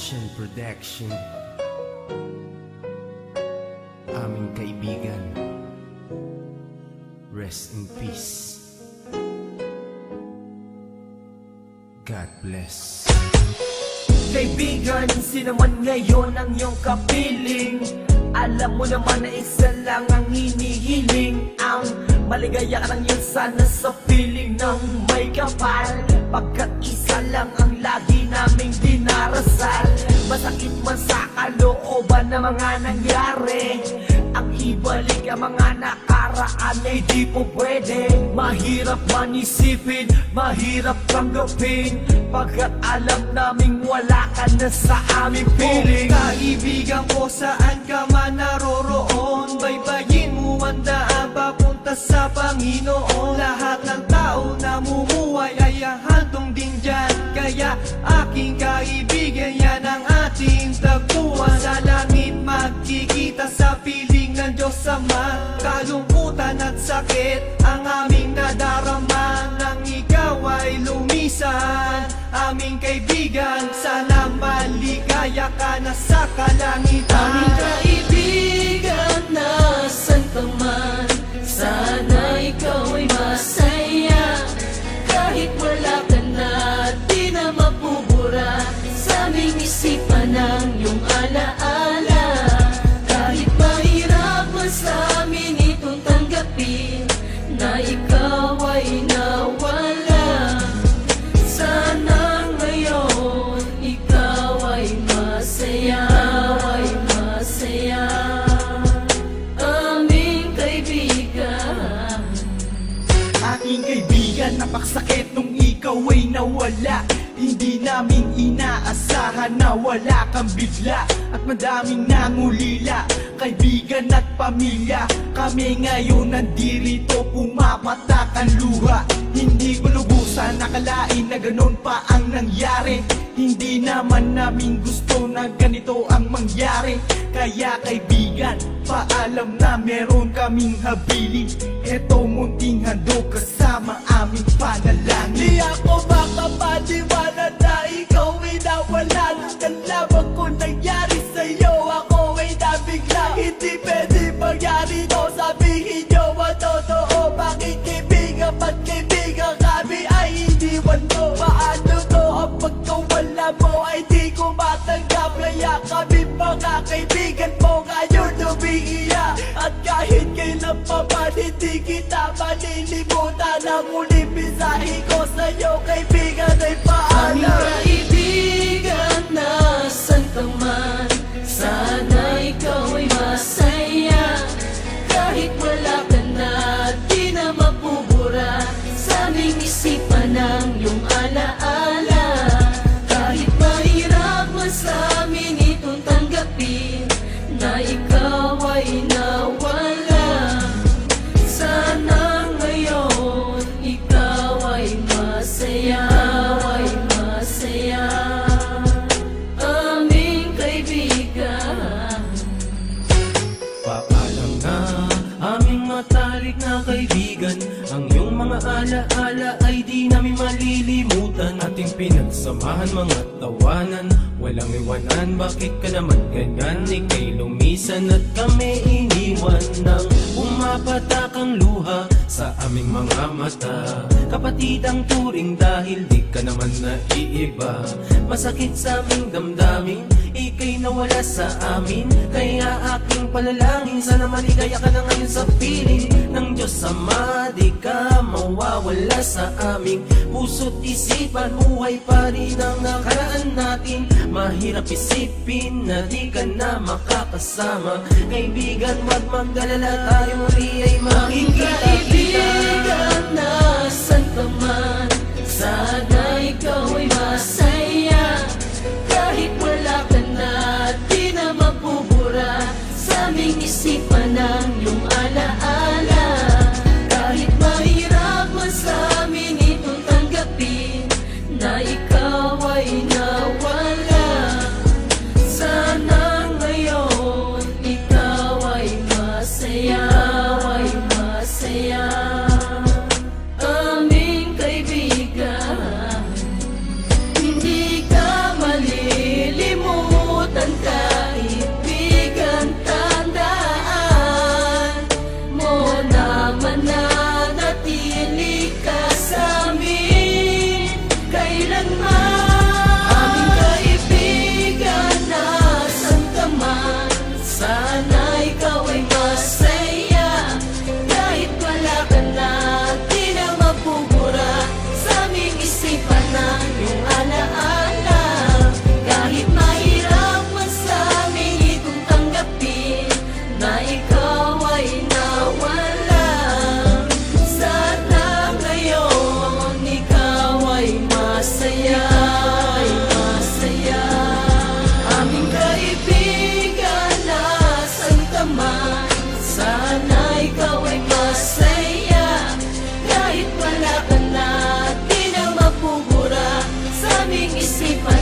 Passion Production. Aming kaibigan, rest in peace. God bless. Kaibigan, sino man ngayon ang iyong kapiling, alam mo naman na isa lang ang hinihiling. Ang maligaya ka lang yun sana sa piling ng may kapal, pagkat isa lang ang lagi naming dinarasal. Masakit man sa kalooban na mga nangyari, ang ibalik ang mga nakaraan ay di po pwede. Mahirap man isipin, mahirap tanggapin, pagkat alam naming wala ka na sa aming piling. Kaibigan ko, saan ka man naroroon, baybayin mo ang daan papunta sa Panginoon. Lahat ng tao na mumuhay ay hantong din dyan, kaya aking kaibigan, yan ang ating tagpuan. Sa langit magkikita sa piling ng Diyos Ama, kalungkutan at sakit ang aming nadarama. Nang ikaw ay lumisan, aming kaibigan, sana maligaya ka na sa kalangitan. Aming kaibigan, nasan ka man, sana ikaw ay masaya. Kahit wala ka na, di na mapubura sa aming isipan ng iyong alaala. Kahit mahirap man sa amin itong tanggapin na ikaw ay nawala, sana ngayon ikaw ay masaya, aming kaibigan. Aking kaibigan, napaksakit nung ikaw ay nawala. Hindi namin inaasahan na wala kang bigla, at madaming nangulila, kaibigan at pamilya. Kami ngayon nandirito, pumapatak ang luha. Hindi ko lubusan nakalain na ganon pa ang nangyari. Hindi naman namin gusto na ganito ang mangyari. Kaya kaibigan, paalam na meron kaming habilin. Eto munting handog kasama aming panalangin. Di ako makapaniwala na ikaw ay nawala. Nung nalaman ko nangyari sa'yo, ako ay nabigla. Hindi pwede mangyari to, sabihin nyo ang totoo. Bakit kaibigan, ba't kaibigan kami ay iniwan mo? Paano to ang pagkawala mo ay di ko matanggap? Kaya kami mga kaibigan mo ngayon umiiyak, at kahit kailan pa man hindi kita malilimutan. Ang muling mensahe ko sa'yo kaibigan ay paalam. Aming kaibigan, nasan ka man, sana ikaw ay masaya. Kahit wala ka na, di na mapubura sa aming isipan ng iyong alaala. Kahit mahirap man sa amin itong tanggapin na ikaw ay nawala, sana ngayon ikaw ay masaya, aming kaibigan. Paalam na aming matalik na kaibigan, ang iyong mga alaala ay di namin malilimutan. Ating pinagsamahan mga tawanan, walang iwanan. Bakit ka naman ganyan? Ika'y lumisan at kami iniwan. Nang umapatak ang luha sa aming mga mata, kapatid ang turing dahil di ka naman naiiba. Masakit sa aming damdamin, ika'y nawala sa amin. Kaya aking panalangin, sana maligaya ka na ngayon sa piling ng Diyos Ama. Di ka mawawala sa aming puso't isipan. Buhay pa rin ang nakaraan natin. Mahirap isipin na di ka na makakasama. Kaibigan, wag magdalala, tayo muli ay makikita. Kaibigan, nasan ka man, sana ikaw ay masaya. Kahit wala ka na, di na mapubura sa aming isipan ng iyong alaala. Kahit mahirap man sa amin itong tanggapin na ikaw ay nawala, sana ngayon ikaw ay masaya, aming kaibigan. Hindi ka malilimutan isipan